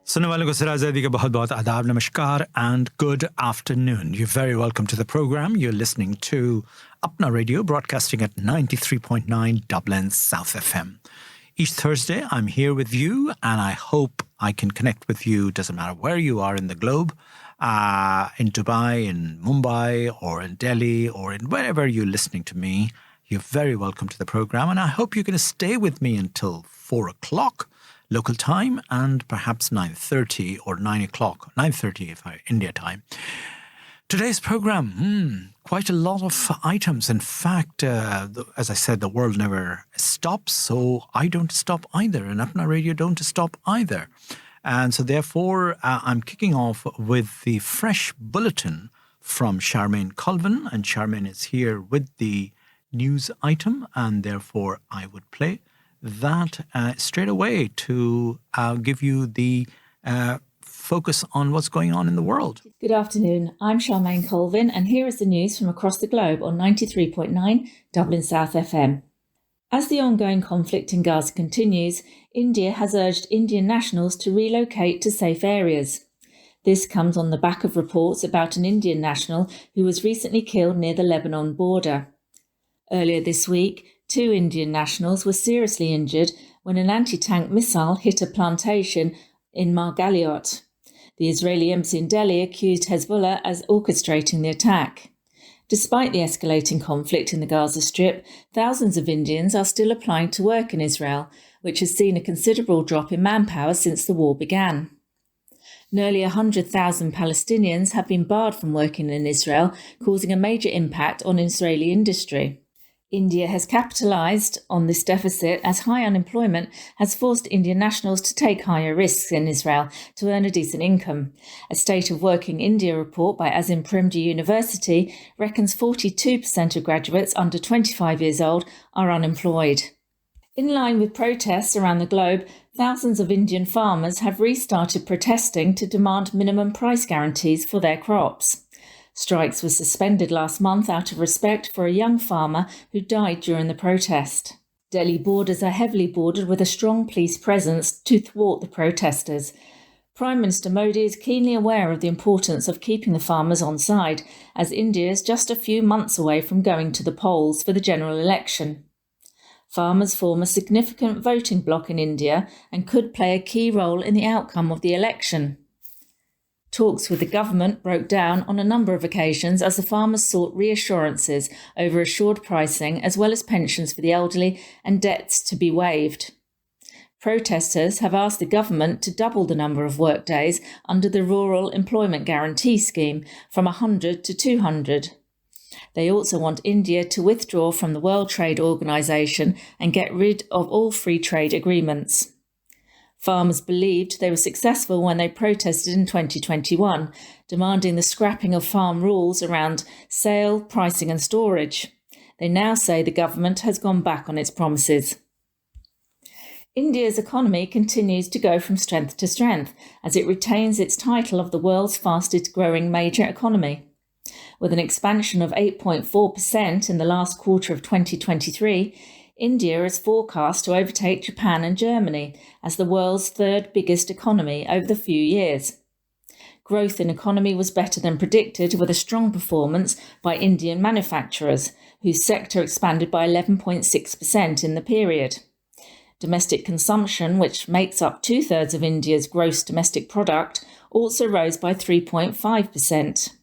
सुनने वालों को सिराज ज़ैदी का बहुत बहुत आदाब, नमस्कार and good afternoon. You're very welcome to the program. You're listening to Apna Radio, broadcasting at 93.9 Dublin South FM. Each Thursday, I'm here with you, and I hope I can connect with you. Doesn't matter where you are in the globe, in Dubai, in Mumbai, or in Delhi, or in wherever you're listening to me. You're very welcome to the program, and I hope you're going to stay with me until 4 o'clock. Local time, and perhaps 9:30 or 9 o'clock, 9:30 if India time. Today's program, quite a lot of items. In fact, as I said, the world never stops, so I don't stop either, and Apna Radio don't stop either. And so therefore, I'm kicking off with the fresh bulletin from Charmaine Colvin, and Charmaine is here with the news item, and therefore I would play that straight away to give you the focus on what's going on in the world. Good afternoon, I'm Charmaine Colvin, and here is the news from across the globe on 93.9 Dublin South FM. As the ongoing conflict in Gaza continues, India has urged Indian nationals to relocate to safe areas. This comes on the back of reports about an Indian national who was recently killed near the Lebanon border. Earlier this week, 2 Indian nationals were seriously injured when an anti-tank missile hit a plantation in Margaliot. The Israeli embassy in Delhi accused Hezbollah as orchestrating the attack. Despite the escalating conflict in the Gaza Strip, thousands of Indians are still applying to work in Israel, which has seen a considerable drop in manpower since the war began. Nearly 100,000 Palestinians have been barred from working in Israel, causing a major impact on Israeli industry. India has capitalised on this deficit as high unemployment has forced Indian nationals to take higher risks in Israel to earn a decent income. A State of Working India report by Azim Premji University reckons 42% of graduates under 25 years old are unemployed. In line with protests around the globe, thousands of Indian farmers have restarted protesting to demand minimum price guarantees for their crops. Strikes were suspended last month out of respect for a young farmer who died during the protest. Delhi borders are heavily bordered with a strong police presence to thwart the protesters. Prime Minister Modi is keenly aware of the importance of keeping the farmers on side, as India is just a few months away from going to the polls for the general election. Farmers form a significant voting bloc in India and could play a key role in the outcome of the election. Talks with the government broke down on a number of occasions as the farmers sought reassurances over assured pricing as well as pensions for the elderly and debts to be waived. Protesters have asked the government to double the number of workdays under the Rural Employment Guarantee Scheme from 100 to 200. They also want India to withdraw from the World Trade Organization and get rid of all free trade agreements. Farmers believed they were successful when they protested in 2021, demanding the scrapping of farm rules around sale, pricing and storage. They now say the government has gone back on its promises. India's economy continues to go from strength to strength as it retains its title of the world's fastest growing major economy. With an expansion of 8.4% in the last quarter of 2023, India is forecast to overtake Japan and Germany as the world's third biggest economy over the few years. Growth in economy was better than predicted, with a strong performance by Indian manufacturers, whose sector expanded by 11.6% in the period. Domestic consumption, which makes up 2/3 of India's gross domestic product, also rose by 3.5%.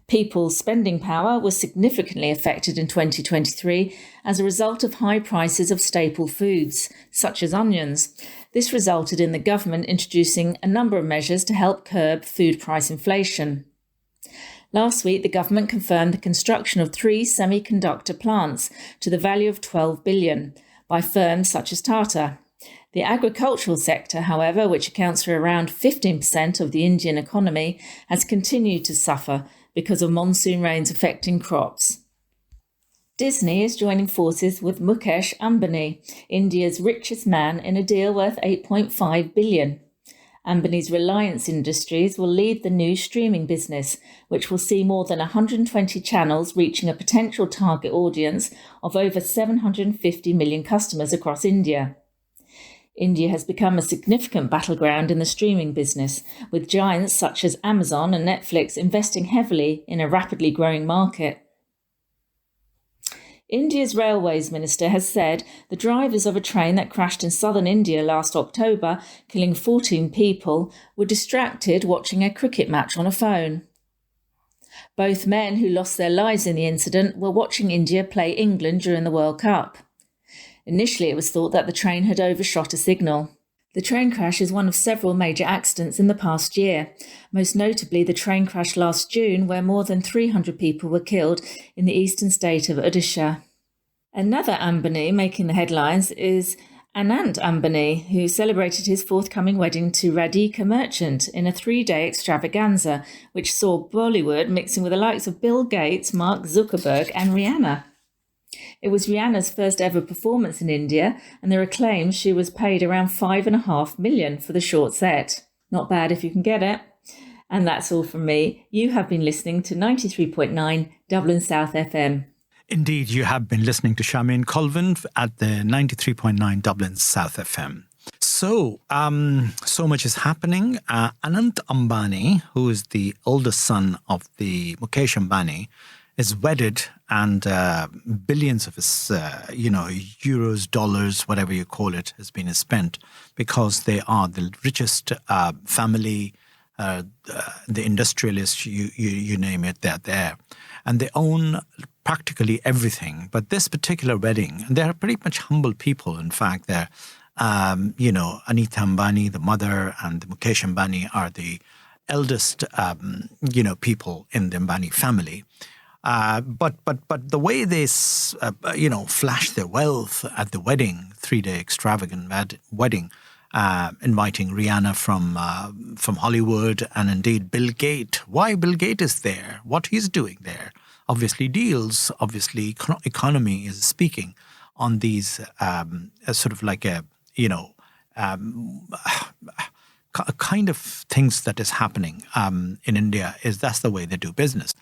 People's spending power was significantly affected in 2023 as a result of high prices of staple foods, such as onions. This resulted in the government introducing a number of measures to help curb food price inflation. Last week, the government confirmed the construction of 3 semiconductor plants to the value of $12 billion by firms such as Tata. The agricultural sector, however, which accounts for around 15% of the Indian economy, has continued to suffer because of monsoon rains affecting crops. Disney is joining forces with Mukesh Ambani, India's richest man, in a deal worth $8.5 billion. Ambani's Reliance Industries will lead the new streaming business, which will see more than 120 channels reaching a potential target audience of over 750 million customers across India. India has become a significant battleground in the streaming business, with giants such as Amazon and Netflix investing heavily in a rapidly growing market. India's Railways Minister has said the drivers of a train that crashed in southern India last October, killing 14 people, were distracted watching a cricket match on a phone. Both men who lost their lives in the incident were watching India play England during the World Cup. Initially, it was thought that the train had overshot a signal. The train crash is one of several major accidents in the past year, most notably the train crash last June where more than 300 people were killed in the eastern state of Odisha. Another Ambani making the headlines is Anant Ambani, who celebrated his forthcoming wedding to Radhika Merchant in a 3-day extravaganza, which saw Bollywood mixing with the likes of Bill Gates, Mark Zuckerberg and Rihanna. It was Rihanna's first ever performance in India, and there are claims she was paid around $5.5 million for the short set. Not bad if you can get it. And that's all from me. You have been listening to 93.9 Dublin South FM. Indeed, you have been listening to Charmaine Colvin at the 93.9 Dublin South FM. So much is happening. Anant Ambani, who is the oldest son of the Mukesh Ambani, is wedded, and billions of his, euros, dollars, whatever you call it, has been spent because they are the richest family, the industrialists, you name it, they're there. And they own practically everything. But this particular wedding, they're pretty much humble people. In fact, they're, Anita Ambani, the mother, and the Mukesh Ambani are the eldest, people in the Ambani family. But the way they, flash their wealth at the wedding, 3-day extravagant wedding, inviting Rihanna from Hollywood and indeed Bill Gates. Why Bill Gates is there? What he's doing there? Obviously deals. Obviously economy is speaking on these sort of like a kind of things that is happening in India. That's the way they do business.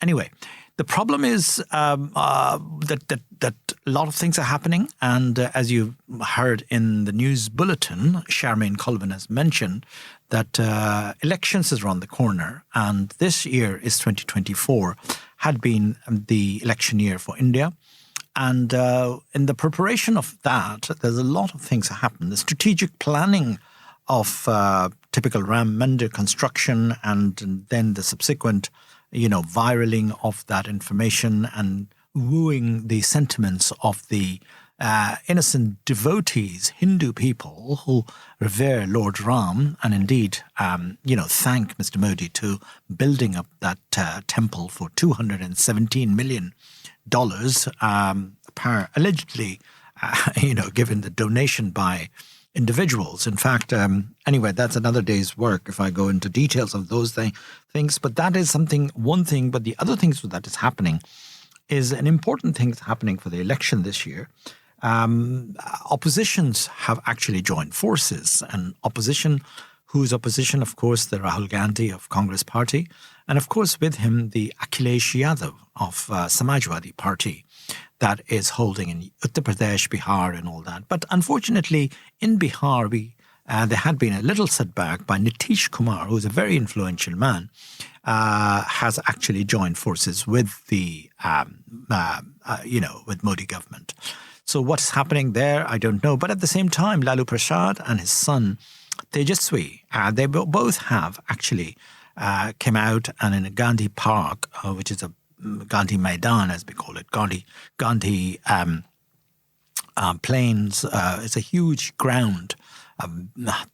Anyway. The problem is that a lot of things are happening. And as you heard in the news bulletin, Charmaine Colvin has mentioned that elections is around the corner. And this year is 2024, had been the election year for India. And in the preparation of that, there's a lot of things that happen. The strategic planning of typical Ram Mandir construction and then the subsequent viraling of that information and wooing the sentiments of the innocent devotees, Hindu people who revere Lord Ram and indeed, thank Mr. Modi to building up that temple for $217 million, allegedly, given the donation by individuals. In fact, anyway, that's another day's work if I go into details of those things. But that is one thing. But the other things that is happening is an important thing that's happening for the election this year. Oppositions have actually joined forces, and whose opposition, of course, the Rahul Gandhi of Congress Party, and of course with him the Akhilesh Yadav of Samajwadi Party, that is holding in Uttar Pradesh, Bihar and all that. But unfortunately, in Bihar, there had been a little setback by Nitish Kumar, who is a very influential man, has actually joined forces with the, with Modi government. So what's happening there, I don't know. But at the same time, Lalu Prasad and his son, Tejaswi, they both have actually came out and in a Gandhi Park, which is a Gandhi Maidan, as we call it, Gandhi Plains. It's a huge ground.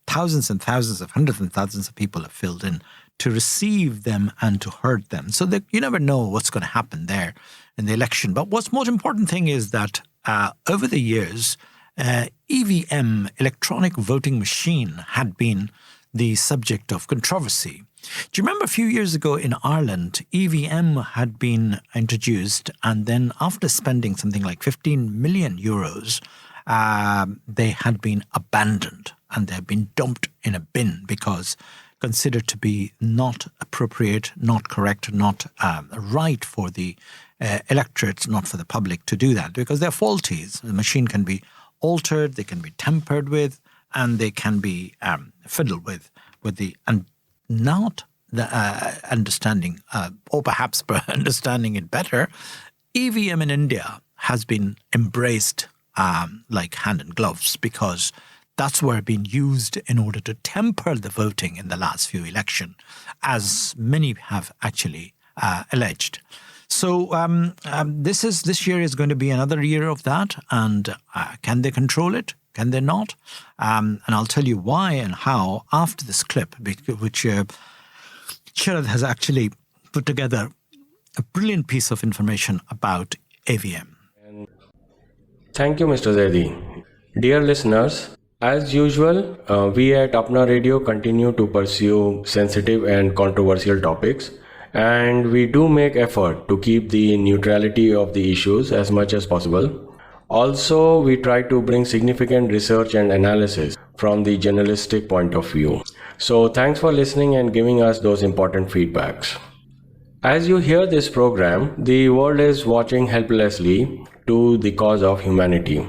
Thousands and thousands of hundreds and thousands of people have filled in to receive them and to hurt them. So that you never know what's going to happen there in the election. But what's most important thing is that over the years, EVM, electronic voting machine, had been the subject of controversy. Do you remember a few years ago in Ireland, EVM had been introduced, and then after spending something like 15 million euros, they had been abandoned and they had been dumped in a bin because considered to be not appropriate, not correct, not right for the electorate, not for the public to do that because they're faulty. The machine can be altered, they can be tampered with, and they can be fiddled with the and not the understanding, or perhaps understanding it better. EVM in India has been embraced like hand in gloves, because that's where it's been used in order to temper the voting in the last few elections, as many have actually alleged. So this year is going to be another year of that, and can they control it? Can they not? And I'll tell you why and how after this clip, which Sharad has actually put together a brilliant piece of information about AVM. Thank you, Mr. Zaidi. Dear listeners, as usual, we at Apna Radio continue to pursue sensitive and controversial topics, and we do make effort to keep the neutrality of the issues as much as possible. Also, we try to bring significant research and analysis from the journalistic point of view. So thanks for listening and giving us those important feedbacks. As you hear this program, the world is watching helplessly to the cause of humanity.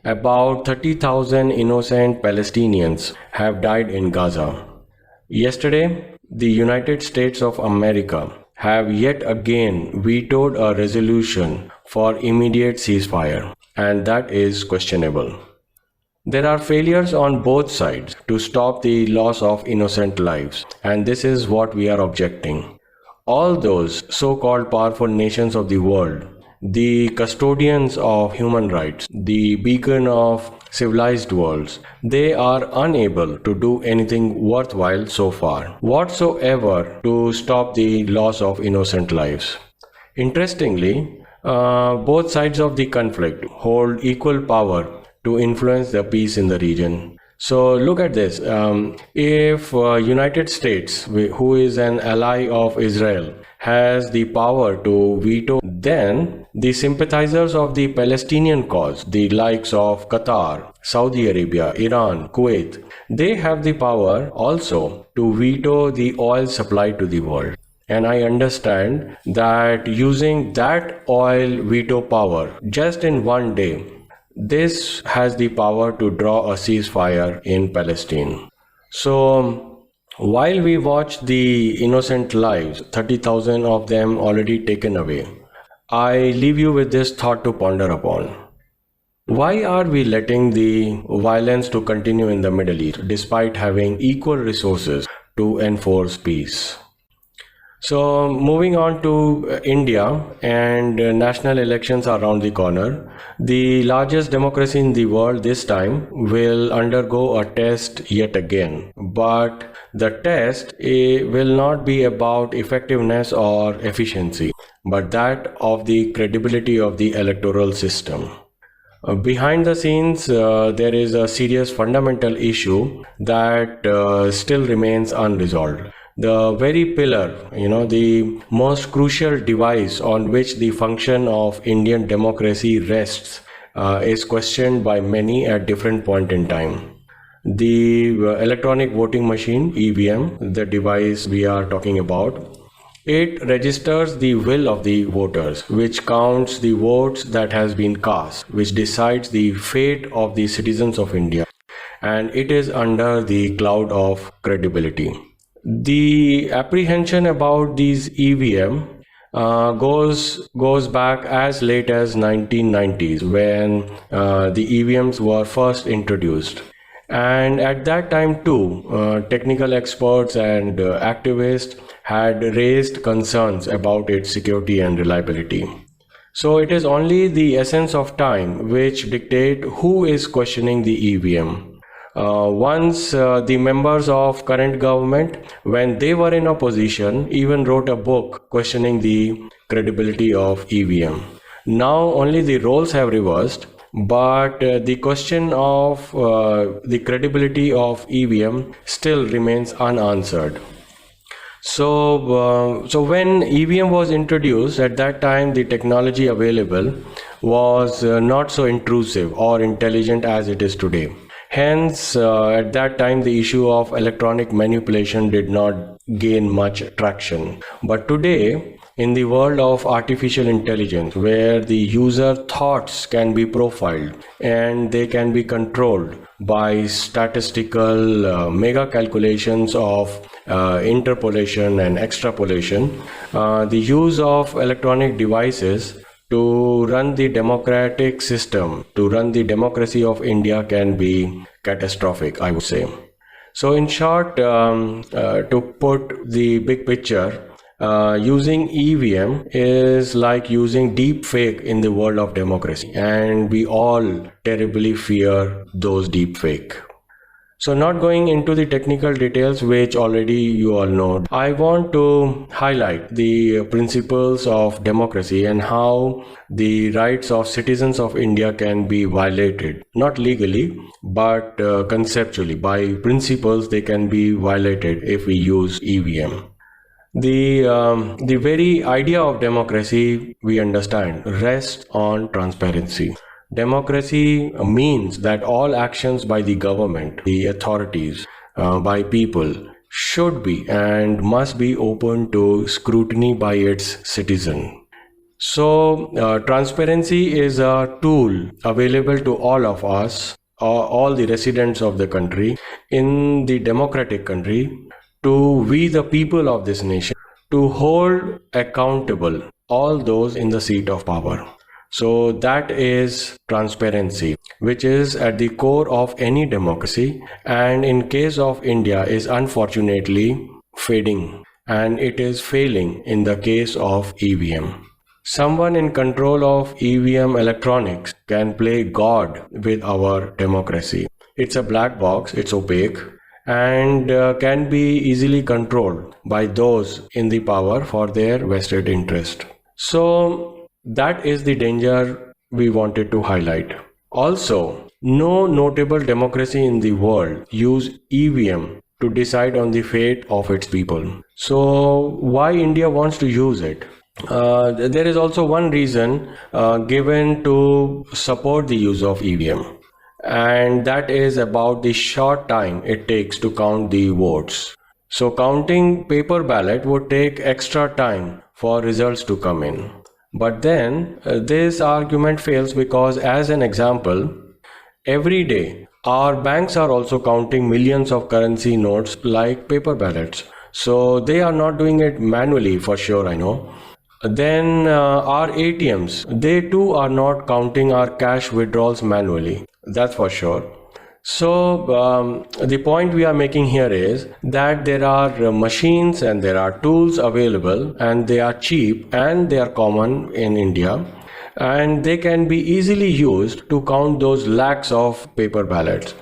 About 30,000 innocent Palestinians have died in Gaza. Yesterday, the United States of America have yet again vetoed a resolution for immediate ceasefire, and that is questionable. There are failures on both sides to stop the loss of innocent lives, and this is what we are objecting. All those so-called powerful nations of the world, the custodians of human rights, the beacon of civilized worlds, they are unable to do anything worthwhile so far, whatsoever, to stop the loss of innocent lives. Interestingly, both sides of the conflict hold equal power to influence the peace in the region. So look at this. If United States, who is an ally of Israel, has the power to veto, then the sympathizers of the Palestinian cause, the likes of Qatar, Saudi Arabia, Iran, Kuwait, they have the power also to veto the oil supply to the world. And I understand that using that oil veto power just in one day, this has the power to draw a ceasefire in Palestine. So while we watch the innocent lives, 30,000 of them already taken away, I leave you with this thought to ponder upon. Why are we letting the violence to continue in the Middle East despite having equal resources to enforce peace? So moving on to India, and national elections are around the corner. The largest democracy in the world this time will undergo a test yet again. But the test will not be about effectiveness or efficiency, but that of the credibility of the electoral system. Behind the scenes, there is a serious fundamental issue that still remains unresolved. The very pillar, the most crucial device on which the function of Indian democracy rests, is questioned by many at different point in time. The electronic voting machine, EVM, the device we are talking about, it registers the will of the voters, which counts the votes that has been cast, which decides the fate of the citizens of India, and it is under the cloud of credibility. The apprehension about these EVM goes back as late as 1990s, when the EVMs were first introduced. And at that time too, technical experts and activists had raised concerns about its security and reliability. So it is only the essence of time which dictate who is questioning the EVM. Once the members of current government, when they were in opposition, even wrote a book questioning the credibility of EVM. Now only the roles have reversed, but the question of the credibility of EVM still remains unanswered. So when EVM was introduced, at that time the technology available was not so intrusive or intelligent as it is today. Hence, at that time, the issue of electronic manipulation did not gain much traction. But today, in the world of artificial intelligence, where the user thoughts can be profiled and they can be controlled by statistical mega calculations of interpolation and extrapolation, the use of electronic devices to run the democratic system, to run the democracy of India can be catastrophic, I would say. So in short, to put the big picture, using EVM is like using deep fake in the world of democracy, and we all terribly fear those deep fake. So not going into the technical details, which already you all know, I want to highlight the principles of democracy and how the rights of citizens of India can be violated, not legally, but conceptually. By principles, they can be violated if we use EVM. The very idea of democracy, we understand, rests on transparency. Democracy means that all actions by the government, the authorities, by people should be and must be open to scrutiny by its citizen. So, transparency is a tool available to all of us, all the residents of the country, in the democratic country, to we the people of this nation, to hold accountable all those in the seat of power. So that is transparency, which is at the core of any democracy, and in case of India is unfortunately fading, and it is failing in the case of EVM. Someone in control of EVM electronics can play God with our democracy. It's a black box, it's opaque, and can be easily controlled by those in the power for their vested interest. So that is the danger we wanted to highlight. Also, no notable democracy in the world use EVM to decide on the fate of its people. So why India wants to use it? There is also one reason given to support the use of EVM, and that is about the short time it takes to count the votes. So counting paper ballot would take extra time for results to come in. But then this argument fails because, as an example, every day our banks are also counting millions of currency notes like paper ballots. So they are not doing it manually, for sure, I know. Then our ATMs, they too are not counting our cash withdrawals manually. That's for sure. So the point we are making here is that there are machines and there are tools available, and they are cheap and they are common in India, and they can be easily used to count those lakhs of paper ballots.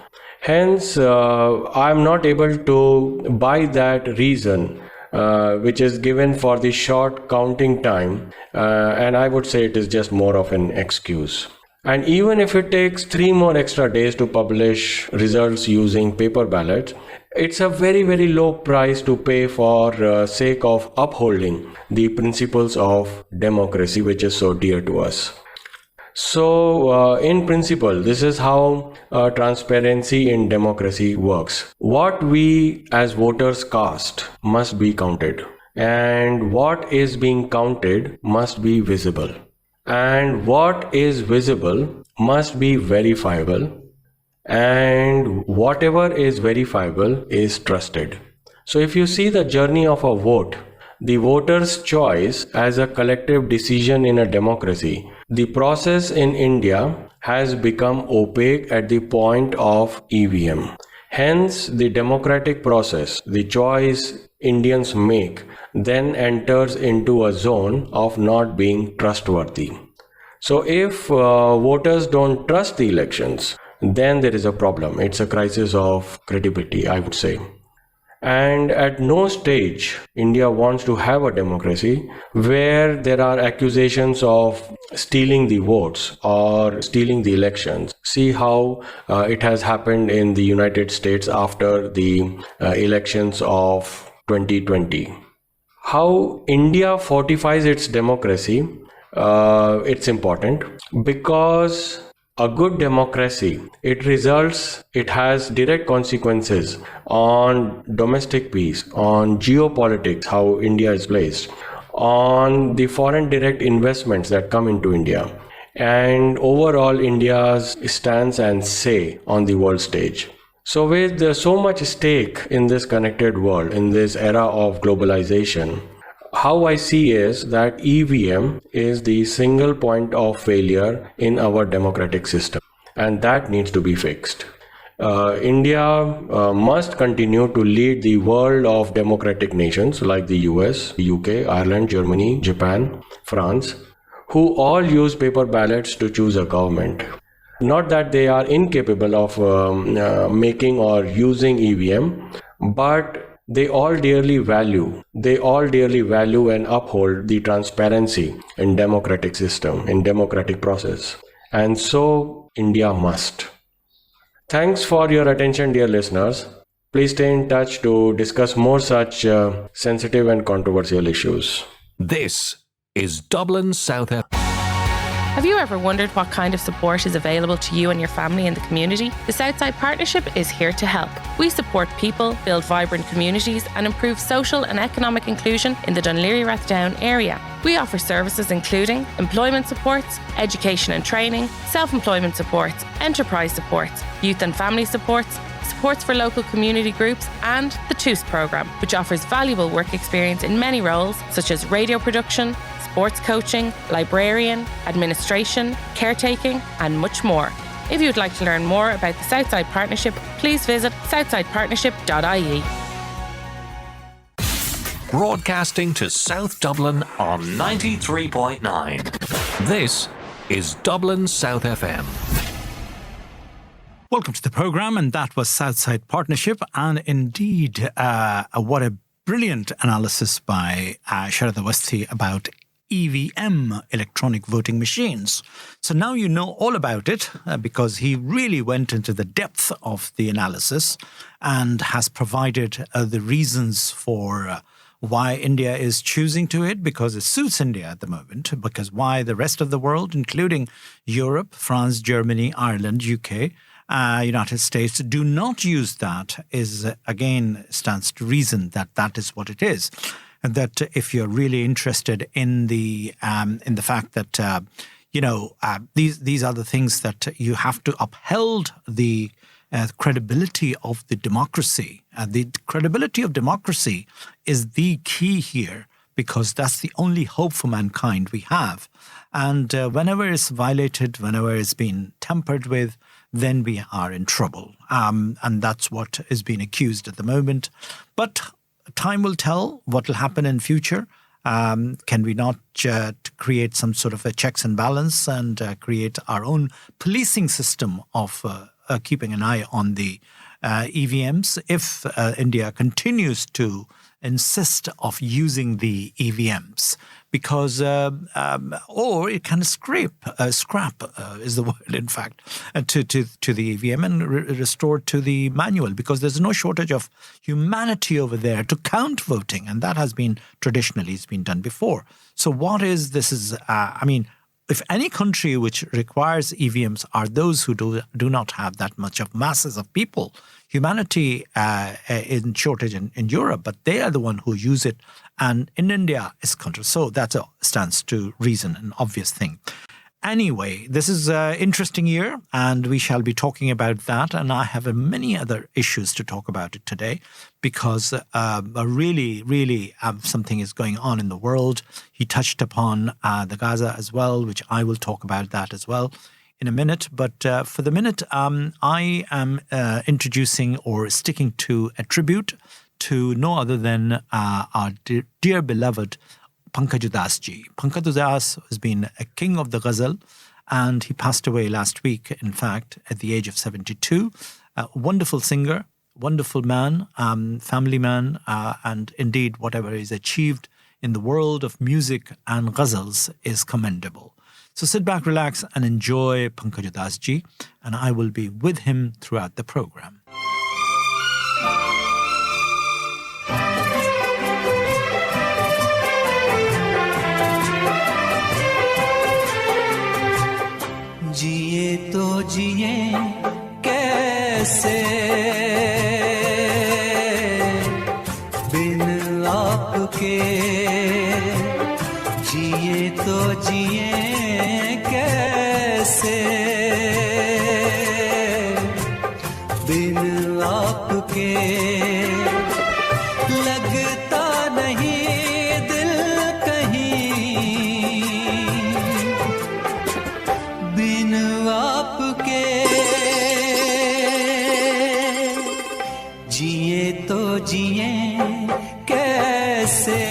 Hence, I'm not able to buy that reason which is given for the short counting time, and I would say it is just more of an excuse. And even if it takes 3 more extra days to publish results using paper ballots, it's a very, very low price to pay for sake of upholding the principles of democracy, which is so dear to us. So, in principle, this is how transparency in democracy works. What we as voters cast must be counted, and what is being counted must be visible. And what is visible must be verifiable, and whatever is verifiable is trusted. So if you see the journey of a vote, the voter's choice as a collective decision in a democracy, the process in India has become opaque at the point of EVM. Hence, the democratic process, the choice Indians make, then enters into a zone of not being trustworthy. So if voters don't trust the elections, then there is a problem. It's a crisis of credibility, I would say. And at no stage India wants to have a democracy where there are accusations of stealing the votes or stealing the elections. See how it has happened in the United States after the elections of 2020. How India fortifies its democracy, it's important because a good democracy, it has direct consequences on domestic peace, on geopolitics, how India is placed, on the foreign direct investments that come into India and overall India's stance and say on the world stage. So with so much stake in this connected world, in this era of globalization, how I see is that EVM is the single point of failure in our democratic system, and that needs to be fixed. India must continue to lead the world of democratic nations like the US, UK, Ireland, Germany, Japan, France, who all use paper ballots to choose a government. Not that they are incapable of making or using EVM, but they all dearly value and uphold the transparency in democratic system, in democratic process. And so India must. Thanks for your attention, dear listeners. Please stay in touch to discuss more such sensitive and controversial issues. This is Dublin South FM. Have you ever wondered what kind of support is available to you and your family in the community? The Southside Partnership is here to help. We support people, build vibrant communities and improve social and economic inclusion in the Dunleary-Rathdown area. We offer services including employment supports, education and training, self-employment supports, enterprise supports, youth and family supports for local community groups, and the TOOS programme, which offers valuable work experience in many roles such as radio production, sports coaching, librarian, administration, caretaking, and much more. If you would like to learn more about the Southside Partnership, please visit southsidepartnership.ie. Broadcasting to South Dublin on 93.9. This is Dublin South FM. Welcome to the programme, and that was Southside Partnership, and indeed what a brilliant analysis by Siraj Zaidi about EVM, electronic voting machines. So now you know all about it because he really went into the depth of the analysis and has provided the reasons for why India is choosing to it, because it suits India at the moment, because why the rest of the world, including Europe, France, Germany, Ireland, UK, United States, do not use that is, again, stands to reason that that is what it is. And that if you're really interested in the fact that these are the things that you have to uphold the credibility of the democracy. The credibility of democracy is the key here, because that's the only hope for mankind we have. And whenever it's violated, whenever it's been tampered with, then we are in trouble. And that's what is being accused at the moment. But time will tell what will happen in future. Can we not create some sort of a checks and balance and create our own policing system of keeping an eye on the EVMs if India continues to insist of using the EVMs? Because, or it can scrap is the word, in fact, to the EVM and restore to the manual, because there's no shortage of humanity over there to count voting, and that has been traditionally, it's been done before. So what is this is, if any country which requires EVMs are those who do not have that much of masses of people, humanity in shortage in Europe, but they are the one who use it. And in India, it's contra. So that stands to reason, an obvious thing. Anyway, this is an interesting year, and we shall be talking about that. And I have many other issues to talk about it today, because really something is going on in the world. He touched upon the Gaza as well, which I will talk about that as well in a minute. But for the minute, I am introducing or sticking to a tribute to no other than our dear beloved Pankaj Udas ji. Pankaj Udas has been a king of the ghazal, and he passed away last week, in fact, at the age of 72. A wonderful singer, wonderful man, family man, and indeed whatever is achieved in the world of music and ghazals is commendable. So sit back, relax, and enjoy Pankaj Udas ji, and I will be with him throughout the program. जिए तो जिए कैसे बिन आपके आपके लगता नहीं दिल कहीं, बिन आपके जिए तो जिए कैसे,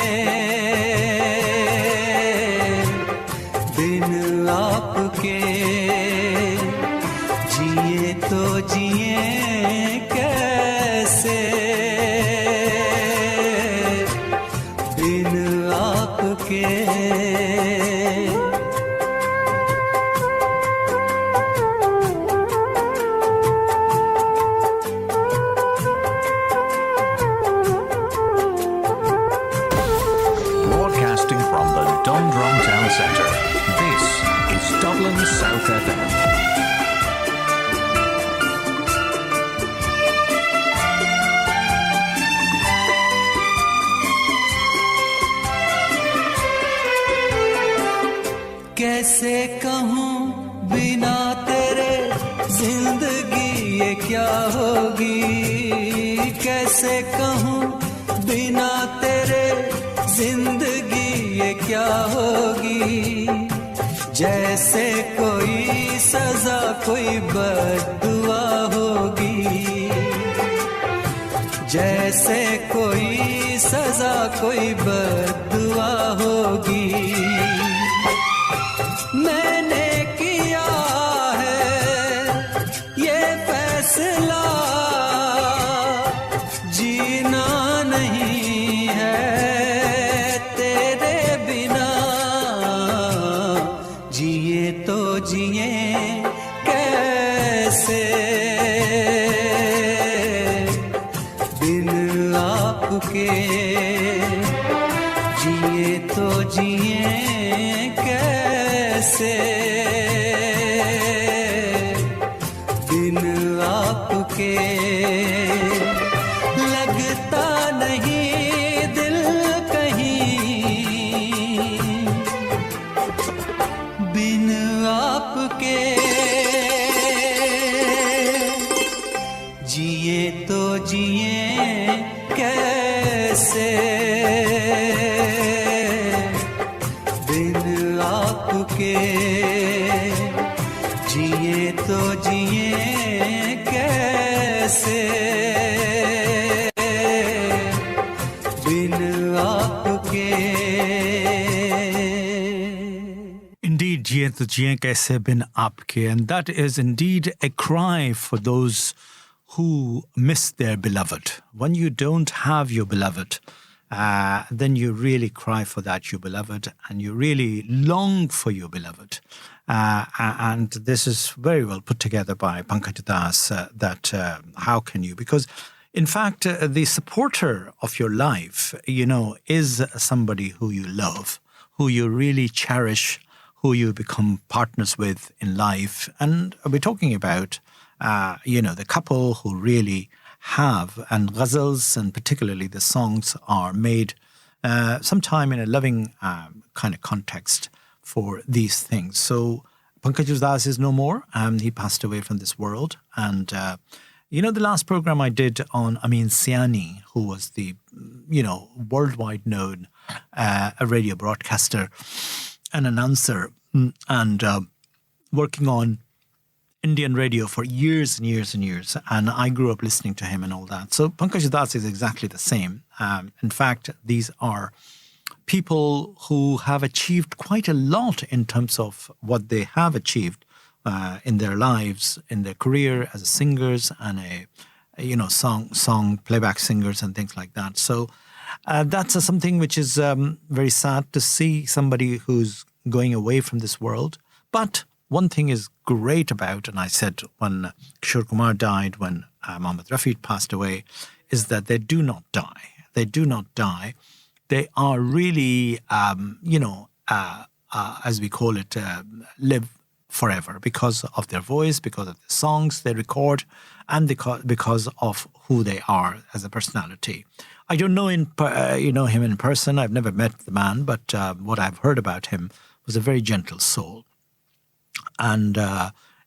बिन आपके जिए तो जिए कैसे, बिन आपके। Broadcasting from the Dundrum Town Centre, this is Dublin South FM. कैसे कहूँ बिना तेरे जिंदगी ये क्या होगी, कैसे कहूँ बिना तेरे जिंदगी ये क्या होगी, जैसे कोई सजा कोई बद्दुआ होगी, जैसे कोई सजा कोई बद्दुआ होगी। मैंने किया है ये फैसला, जीना नहीं है तेरे बिना, जिए तो जिए कैसे, बिन आपके जिए तो जिए कैसे, बिन आपके लगता नहीं दिल कहीं, बिन आपके जिए तो जिए कैसे, बिन आपके जिए तो जिए कैसे, बिन आपके। Indeed, jiye to jiye kaise bin aapke. And that is indeed a cry for those who miss their beloved. When you don't have your beloved, then you really cry for that, your beloved, and you really long for your beloved. And this is very well put together by Pankaj Das, that how can you? Because in fact, the supporter of your life, is somebody who you love, who you really cherish, who you become partners with in life. And we're talking about, the couple who really have, and ghazals and particularly the songs are made sometime in a loving kind of context for these things. So Pankaj Das is no more. He passed away from this world. And, the last program I did on Amin Siani, who was the, worldwide known a radio broadcaster, an announcer, and working on Indian radio for years and years and years. And I grew up listening to him and all that. So Pankaj Das is exactly the same. In fact, these are people who have achieved quite a lot in terms of what they have achieved in their lives, in their career as singers and song playback singers and things like that. So that's something which is very sad to see somebody who's going away from this world. But one thing is great about, and I said when Kishore Kumar died, when Mohammad Rafi passed away, is that they do not die. They do not die. They are really, as we call it, live forever because of their voice, because of the songs they record, and because of who they are as a personality. I don't know him in person. I've never met the man, but what I've heard about him was a very gentle soul. And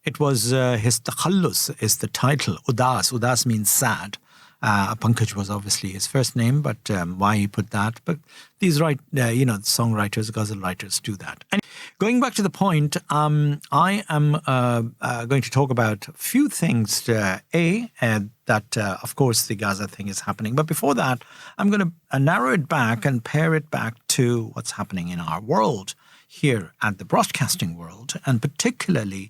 It was his Takhallus is the title. Udas. Udas means sad. Pankaj was obviously his first name, but why he put that? But these songwriters, ghazal writers do that. And going back to the point, I am going to talk about a few things. That of course the Gaza thing is happening, but before that, I'm going to narrow it back and pair it back to what's happening in our world here at the broadcasting world, and particularly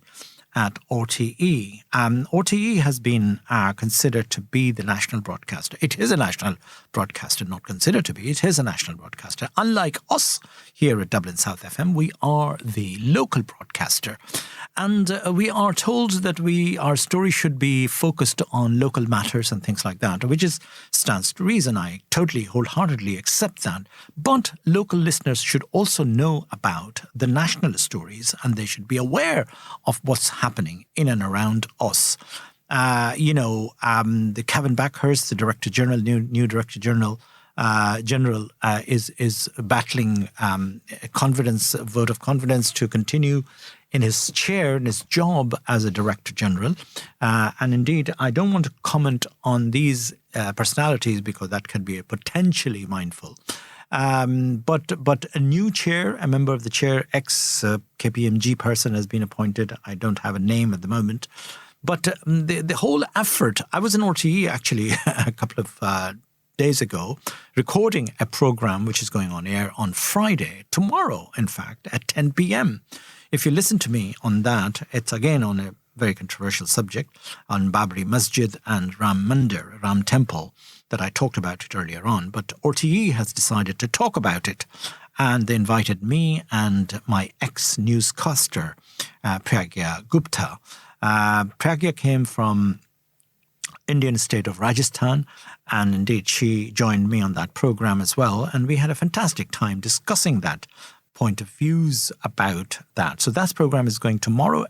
at RTE. RTE has been considered to be the national broadcaster. It is a national broadcaster, not considered to be. It is a national broadcaster. Unlike us here at Dublin South FM, we are the local broadcaster. And we are told that our story should be focused on local matters and things like that, which stands to reason. I totally, wholeheartedly accept that. But local listeners should also know about the national stories, and they should be aware of what's happening in and around us. The Kevin Backhurst, the Director General, new Director General, is battling a vote of confidence to continue in his chair, in his job as a Director General. And indeed, I don't want to comment on these personalities because that can be potentially mindful. But a new chair, a member of the chair, ex-KPMG person has been appointed. I don't have a name at the moment. But the whole effort, I was in RTE actually a couple of days ago, recording a program which is going on air on Friday, tomorrow, in fact, at 10 p.m. If you listen to me on that, it's again on a very controversial subject on Babri Masjid and Ram Mandir, Ram Temple, that I talked about it earlier on. But RTE has decided to talk about it, and they invited me and my ex-newscaster, Pragya Gupta. Pragya came from Indian state of Rajasthan, and indeed she joined me on that program as well, and we had a fantastic time discussing that point of views about that. So that program is going tomorrow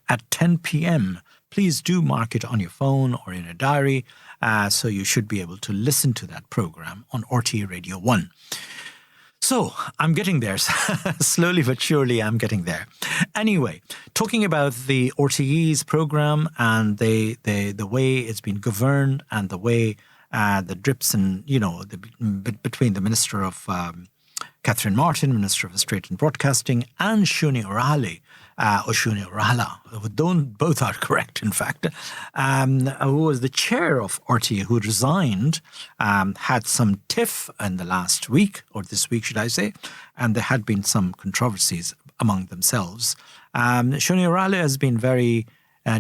at 10 p.m. Please do mark it on your phone or in a diary, so you should be able to listen to that program on RTE Radio 1. So I'm getting there. Slowly but surely I'm getting there. Anyway, talking about the RTE's program and the way it's been governed and the way the drips and, between the Minister of Catherine Martin, Minister of State and Broadcasting, and Shuni Orali, Shuni Orala, both are correct, in fact, who was the chair of RTE, who resigned, had some tiff in the last week, or this week, should I say, and there had been some controversies among themselves. Shuni Orala has been very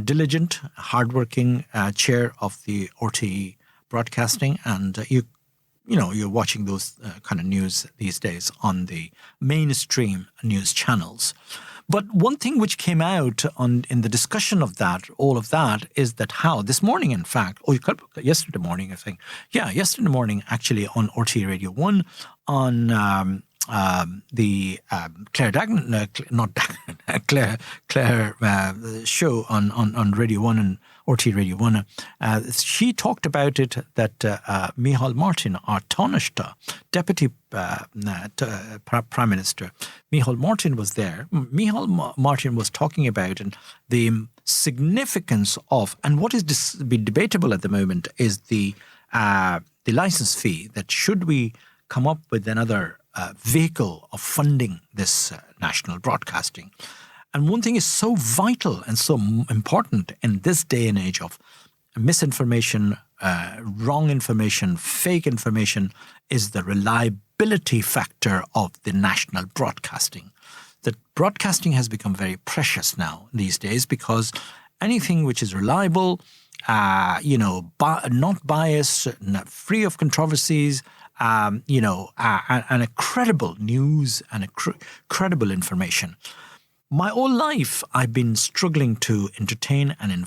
diligent, hardworking chair of the RTE Broadcasting, and you're watching those kind of news these days on the mainstream news channels. But one thing which came out in the discussion of all of that, is that how this morning, in fact, yesterday morning, I think. Yeah, yesterday morning, actually, on RTE Radio 1, on the Claire show on Radio 1 and RTE Radio 1, she talked about it that Micheál Martin, our Taoiseach, Deputy Prime Minister, Micheál Martin was there. Micheál Martin was talking about the significance of, and what is debatable at the moment, is the license fee, that should we come up with another vehicle of funding this national broadcasting. And one thing is so vital and so important in this day and age of misinformation, wrong information, fake information, is the reliability factor of the national broadcasting. That broadcasting has become very precious now these days, because anything which is reliable, not biased, free of controversies, and a credible news and a credible information. My whole life, I've been struggling to entertain and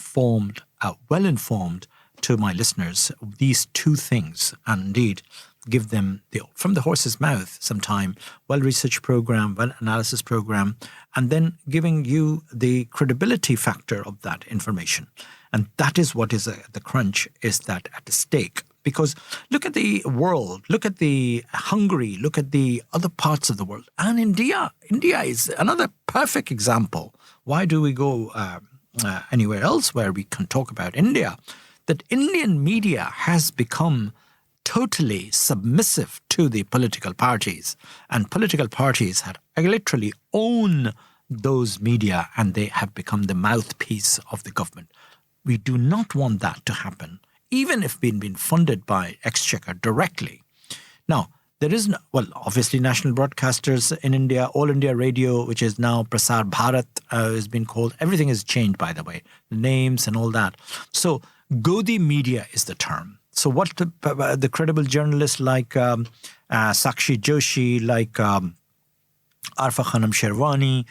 well-informed to my listeners these two things, and indeed give them from the horse's mouth sometime, well-researched program, well-analysis program, and then giving you the credibility factor of that information. And that is what is the crunch, is that at the stake. Because look at the world, look at the Hungary, look at the other parts of the world. And India is another perfect example. Why do we go anywhere else where we can talk about India, that Indian media has become totally submissive to the political parties, and political parties had literally own those media, and they have become the mouthpiece of the government. We do not want that to happen, even if we've been funded by Exchequer directly. Now, there is, obviously national broadcasters in India, All India Radio, which is now Prasar Bharat, has been called. Everything has changed, by the way, the names and all that. So Godi media is the term. So what the credible journalists like Sakshi Joshi, like Arfa Khanam Sherwani,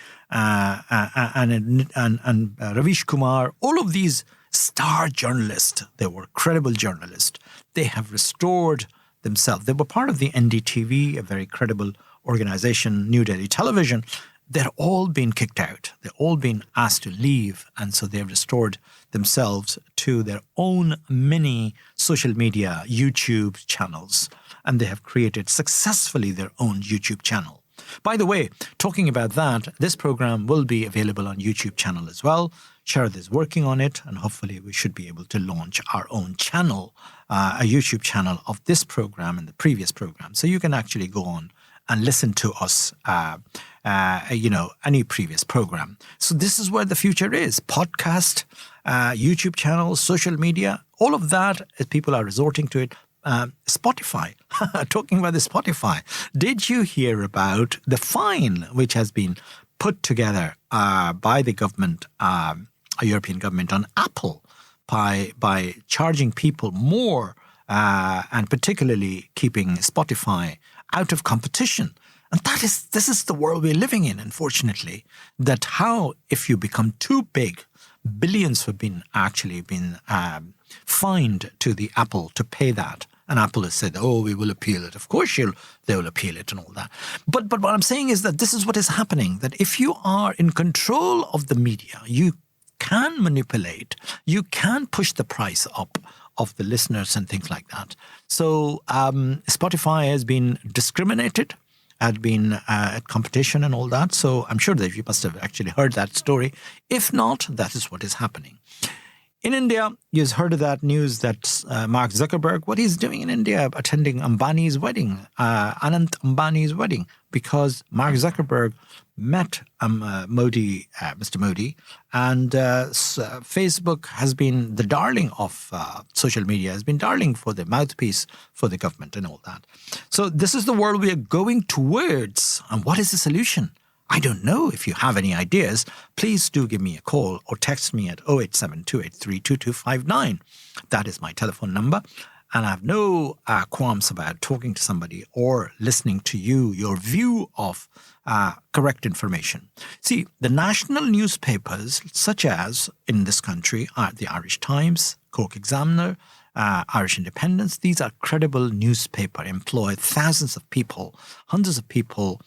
and Ravish Kumar, all of these star journalists, they were credible journalists. They have restored themselves. They were part of the NDTV, a very credible organization, New Delhi Television. They're all been kicked out. They're all been asked to leave. And so they've restored themselves to their own mini social media YouTube channels. And they have created successfully their own YouTube channel. By the way, talking about that, this program will be available on YouTube channel as well. Sharad is working on it, and hopefully we should be able to launch our own channel, a YouTube channel of this program and the previous program. So you can actually go on and listen to us, any previous program. So this is where the future is. Podcast, YouTube channels, social media, all of that, people are resorting to it. Spotify, talking about the Spotify. Did you hear about the fine which has been put together by the government, European government, on Apple by charging people more and particularly keeping Spotify out of competition? And this is the world we're living in, unfortunately, that how if you become too big, billions have been fined to the Apple to pay that. And Apple has said, we will appeal it. Of course, they will appeal it and all that. But what I'm saying is that this is what is happening, that if you are in control of the media, you can manipulate, you can push the price up of the listeners and things like that. So Spotify has been discriminated, had been at competition and all that. So I'm sure that you must have actually heard that story. If not, that is what is happening. In India, you've heard of that news that Mark Zuckerberg, what he's doing in India, attending Ambani's wedding, Anant Ambani's wedding, because Mark Zuckerberg met Mr. Modi, and Facebook has been the darling of social media, has been darling for the mouthpiece for the government and all that. So this is the world we are going towards. And what is the solution? I don't know. If you have any ideas, please do give me a call or text me at 087-283-2259. That is my telephone number. And I have no qualms about talking to somebody or listening to you, your view of correct information. See, the national newspapers, such as in this country, are the Irish Times, Cork Examiner, Irish Independence. These are credible newspaper, employ thousands of people, hundreds of people,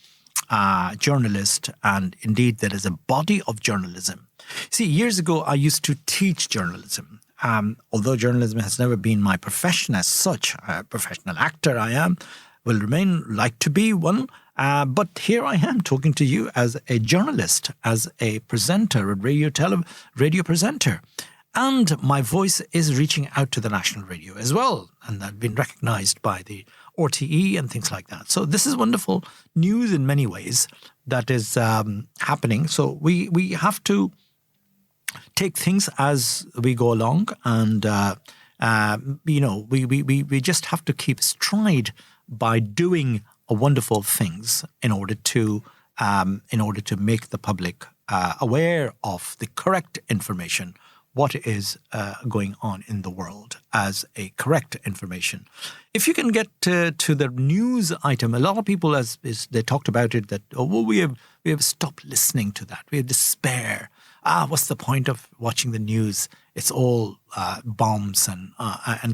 journalists, and indeed there is a body of journalism. See, years ago I used to teach journalism. Although journalism has never been my profession as such, a professional actor I am, will remain like to be one, but here I am talking to you as a journalist, as a presenter, a radio presenter. And my voice is reaching out to the national radio as well, and I've been recognized by the RTE and things like that. So this is wonderful news in many ways that is happening. So we have to take things as we go along, and we just have to keep stride by doing wonderful things in order to make the public aware of the correct information, what is going on in the world as a correct information. If you can get to the news item, a lot of people, as they talked about it, that we have stopped listening to that. We have despair. What's the point of watching the news? It's all bombs and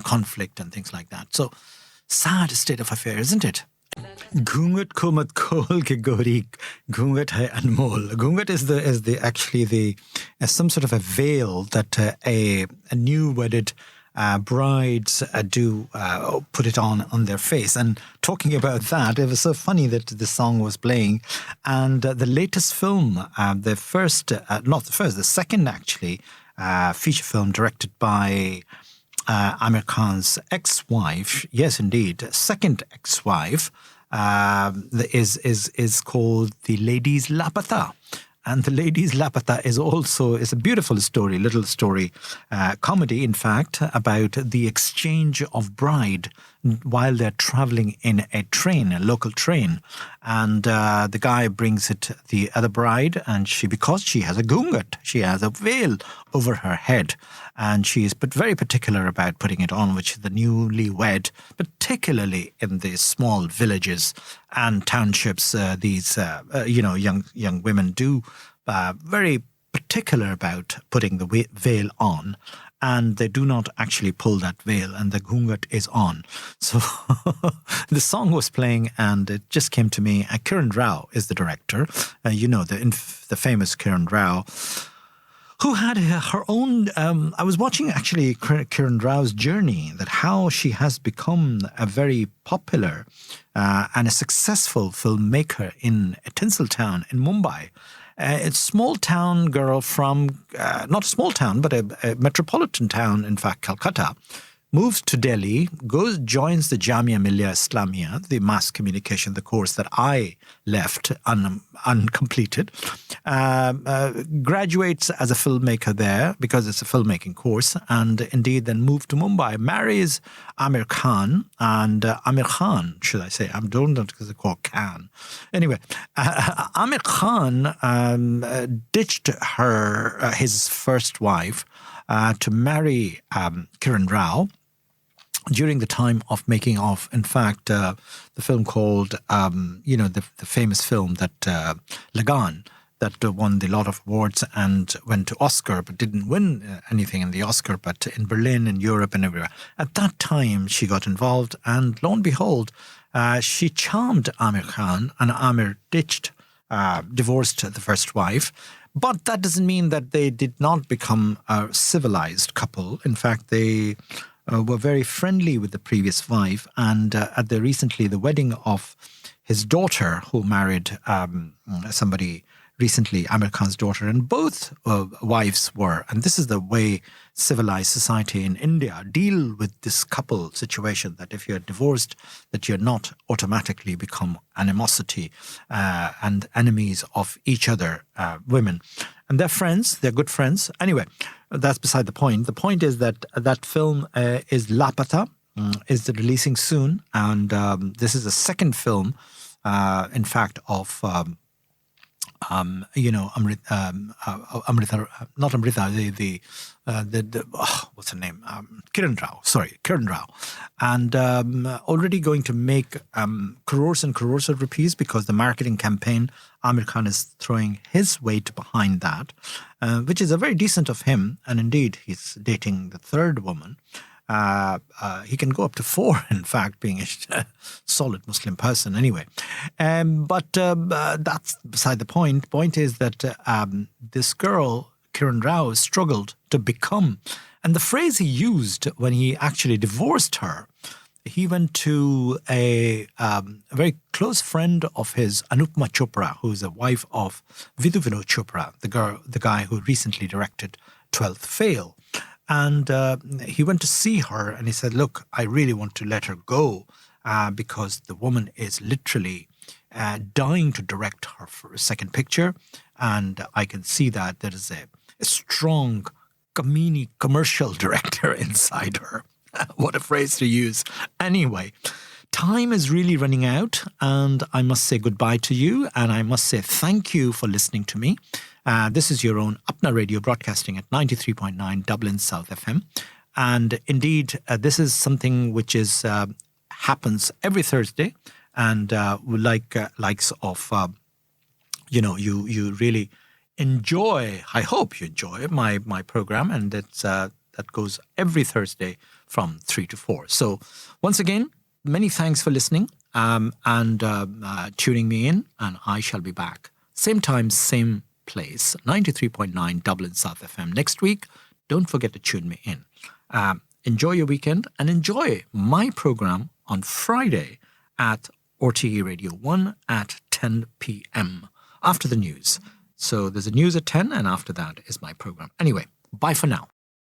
conflict and things like that. So sad state of affairs, isn't it? Ghungat ko mat khol ke gori, ghungat hai anmol. Ghungat is some sort of a veil that a new wedded brides do put it on their face. And talking about that, it was so funny that the song was playing. And the latest film, the second actually, feature film directed by Amir Khan's ex-wife, yes, indeed, second ex-wife, is called The Ladies Lapata. And The Ladies Lapata is a beautiful story, little story, comedy, in fact, about the exchange of bride while they're traveling in a train, a local train. And the guy brings it the other bride, and because she has a gungat, she has a veil over her head. And she is very particular about putting it on, which the newlywed, particularly in these small villages and townships, these young women do very particular about putting the veil on, and they do not actually pull that veil, and the gungat is on. So the song was playing, and it just came to me. Kiran Rao is the director, the famous Kiran Rao, who had her own. I was watching actually Kiran Rao's journey, that how she has become a very popular and a successful filmmaker in Tinseltown in Mumbai. A small town girl from, not a small town, but a metropolitan town, in fact, Calcutta, moves to Delhi, joins the Jamia Millia Islamia, the mass communication, the course that I left uncompleted, graduates as a filmmaker there because it's a filmmaking course, and indeed then moved to Mumbai, marries Amir Khan, and Amir Khan, should I say? I don't know because they call Khan. Anyway, Amir Khan ditched his first wife to marry Kiran Rao during the time of making of, in fact, the film called, the famous film that Lagan, that won a lot of awards and went to Oscar, but didn't win anything in the Oscar, but in Berlin, in Europe, and everywhere. At that time, she got involved, and lo and behold, she charmed Amir Khan, and Amir divorced the first wife. But that doesn't mean that they did not become a civilized couple. In fact, they were very friendly with the previous wife. And at the wedding of his daughter, who married somebody recently, Amir Khan's daughter, and both wives were, and this is the way civilized society in India deal with this couple situation, that if you're divorced, that you're not automatically become animosity and enemies of each other, women. And they're friends, they're good friends. Anyway, that's beside the point. The point is that that film is Lapata, is releasing soon, and this is the second film, in fact, of Amrita, not Amrita, what's her name? Kiran Rao. And already going to make crores and crores of rupees, because the marketing campaign, Amir Khan is throwing his weight behind that, which is a very decent of him. And indeed, he's dating the third woman. He can go up to 4, in fact, being a solid Muslim person anyway. But that's beside the point. Point is that this girl, Kiran Rao, struggled to become, and the phrase he used when he actually divorced her, he went to a very close friend of his, Anupma Chopra, who is a wife of Vidhu Vinod Chopra, the guy who recently directed 12th Fail. And he went to see her, and he said, look, I really want to let her go because the woman is literally dying to direct her second picture. And I can see that there is a strong Kamini commercial director inside her. What a phrase to use. Anyway, time is really running out, and I must say goodbye to you, and I must say thank you for listening to me. This is your own Apna Radio, broadcasting at 93.9 Dublin South FM. And indeed, this is something which happens every Thursday. And likes of, you really enjoy, I hope you enjoy my program. And that goes every Thursday from 3 to 4. So once again, many thanks for listening and tuning me in. And I shall be back. Same time, same place, 93.9 Dublin South FM next week. Don't forget to tune me in. enjoy your weekend and enjoy my program on Friday at RTE Radio 1 at 10 p.m. after the news. So there's a news at 10 and after that is my program. Anyway, bye for now.